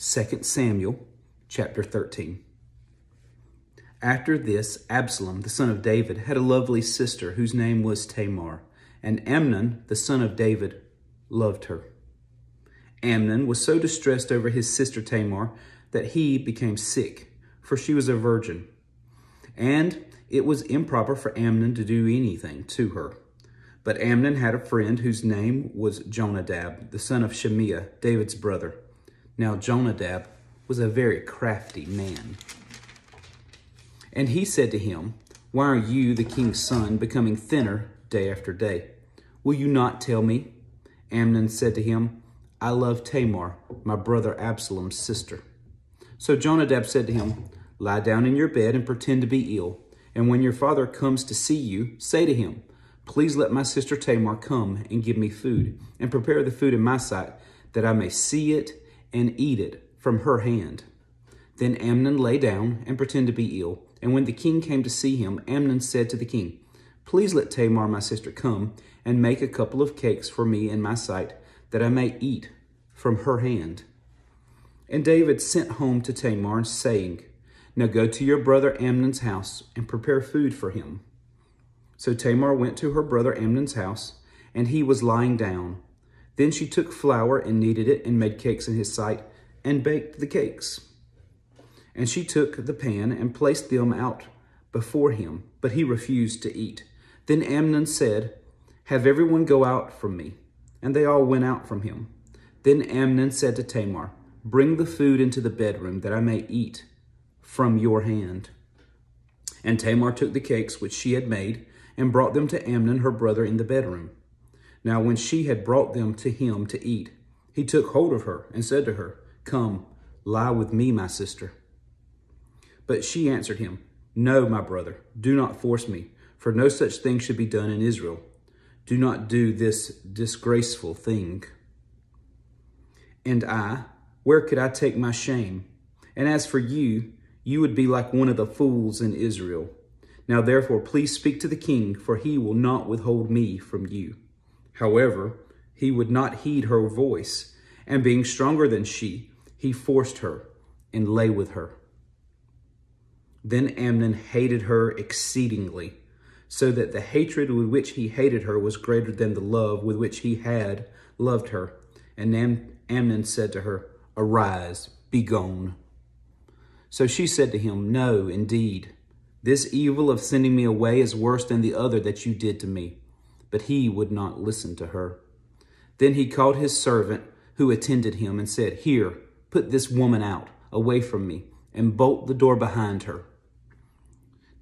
2 Samuel chapter 13. After this, Absalom, the son of David, had a lovely sister whose name was Tamar, and Amnon, the son of David, loved her. Amnon was so distressed over his sister Tamar that he became sick, for she was a virgin. And it was improper for Amnon to do anything to her. But Amnon had a friend whose name was Jonadab, the son of Shemiah, David's brother. Now Jonadab was a very crafty man. And he said to him, "Why are you, the king's son, becoming thinner day after day? Will you not tell me?" Amnon said to him, "I love Tamar, my brother Absalom's sister." So Jonadab said to him, "Lie down in your bed and pretend to be ill. And when your father comes to see you, say to him, 'Please let my sister Tamar come and give me food, and prepare the food in my sight, that I may see it and eat it from her hand.'" Then Amnon lay down and pretended to be ill. And when the king came to see him, Amnon said to the king, "Please let Tamar, my sister, come and make a couple of cakes for me in my sight, that I may eat from her hand." And David sent home to Tamar, saying, "Now go to your brother Amnon's house and prepare food for him." So Tamar went to her brother Amnon's house, and he was lying down. Then she took flour and kneaded it and made cakes in his sight and baked the cakes. And she took the pan and placed them out before him, but he refused to eat. Then Amnon said, "Have everyone go out from me." And they all went out from him. Then Amnon said to Tamar, "Bring the food into the bedroom, that I may eat from your hand." And Tamar took the cakes which she had made and brought them to Amnon, her brother, in the bedroom. Now when she had brought them to him to eat, he took hold of her and said to her, "Come, lie with me, my sister." But she answered him, "No, my brother, do not force me, for no such thing should be done in Israel. Do not do this disgraceful thing. And where could I take my shame? And as for you, you would be like one of the fools in Israel. Now therefore, please speak to the king, for he will not withhold me from you." However, he would not heed her voice, and being stronger than she, he forced her and lay with her. Then Amnon hated her exceedingly, so that the hatred with which he hated her was greater than the love with which he had loved her. And Amnon said to her, "Arise, be gone." So she said to him, "No, indeed, this evil of sending me away is worse than the other that you did to me." But he would not listen to her. Then he called his servant who attended him and said, "Here, put this woman out, away from me, and bolt the door behind her."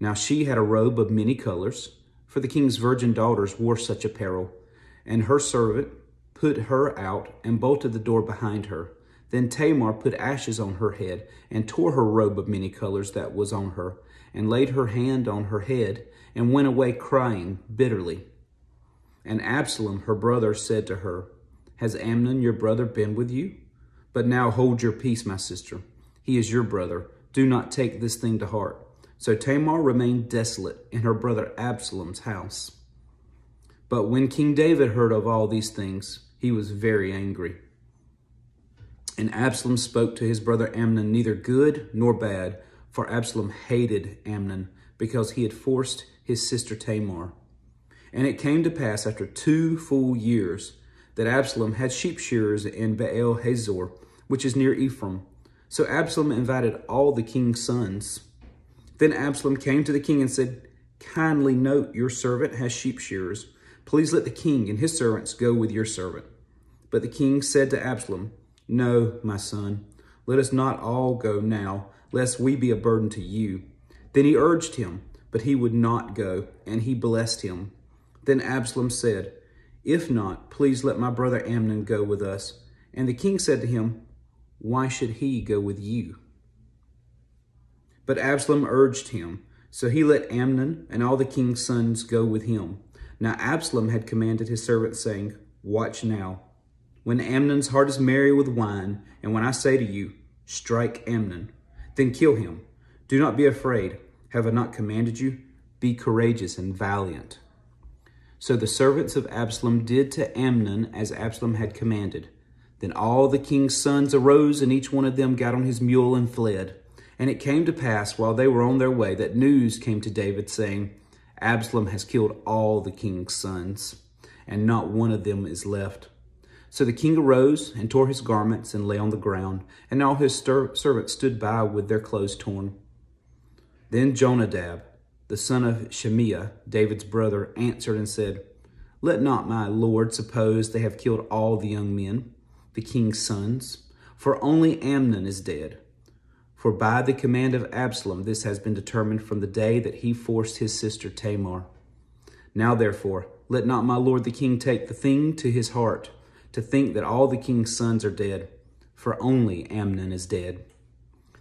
Now she had a robe of many colors, for the king's virgin daughters wore such apparel. And her servant put her out and bolted the door behind her. Then Tamar put ashes on her head and tore her robe of many colors that was on her, and laid her hand on her head and went away crying bitterly. And Absalom, her brother, said to her, "Has Amnon, your brother, been with you? But now hold your peace, my sister. He is your brother. Do not take this thing to heart." So Tamar remained desolate in her brother Absalom's house. But when King David heard of all these things, he was very angry. And Absalom spoke to his brother Amnon neither good nor bad, for Absalom hated Amnon because he had forced his sister Tamar. And it came to pass after 2 full years that Absalom had sheep shearers in Baal Hazor, which is near Ephraim. So Absalom invited all the king's sons. Then Absalom came to the king and said, "Kindly note, your servant has sheep shearers. Please let the king and his servants go with your servant." But the king said to Absalom, "No, my son, let us not all go now, lest we be a burden to you." Then he urged him, but he would not go, and he blessed him. Then Absalom said, "If not, please let my brother Amnon go with us." And the king said to him, "Why should he go with you?" But Absalom urged him, so he let Amnon and all the king's sons go with him. Now Absalom had commanded his servants, saying, "Watch now. When Amnon's heart is merry with wine, and when I say to you, 'Strike Amnon,' then kill him. Do not be afraid. Have I not commanded you? Be courageous and valiant." So the servants of Absalom did to Amnon as Absalom had commanded. Then all the king's sons arose, and each one of them got on his mule and fled. And it came to pass, while they were on their way, that news came to David, saying, Absalom has killed all the king's sons, and not one of them is left. So the king arose and tore his garments and lay on the ground, and all his servants stood by with their clothes torn. Then Jonadab, the son of Shemiah, David's brother, answered and said, Let not my lord suppose they have killed all the young men, the king's sons, for only Amnon is dead. For by the command of Absalom this has been determined from the day that he forced his sister Tamar. Now therefore, let not my lord the king take the thing to his heart, to think that all the king's sons are dead, for only Amnon is dead.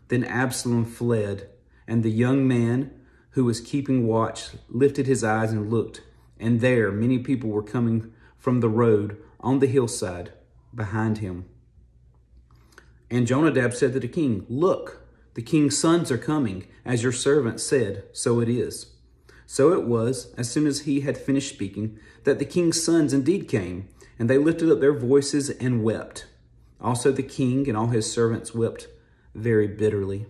Then Absalom fled, and the young man who was keeping watch lifted his eyes and looked, and there many people were coming from the road on the hillside behind him. And Jonadab said to the king, Look, the king's sons are coming, as your servant said, so it is. So it was, as soon as he had finished speaking, that the king's sons indeed came, and they lifted up their voices and wept. Also the king and all his servants wept very bitterly.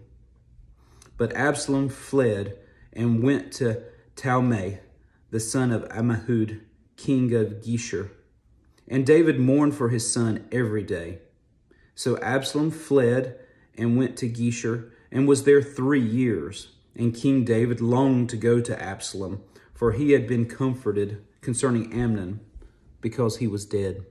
But Absalom fled and went to Talmai, the son of Ammihud, king of Geshur. And David mourned for his son every day. So Absalom fled and went to Geshur, and was there 3 years. And King David longed to go to Absalom, for he had been comforted concerning Amnon, because he was dead.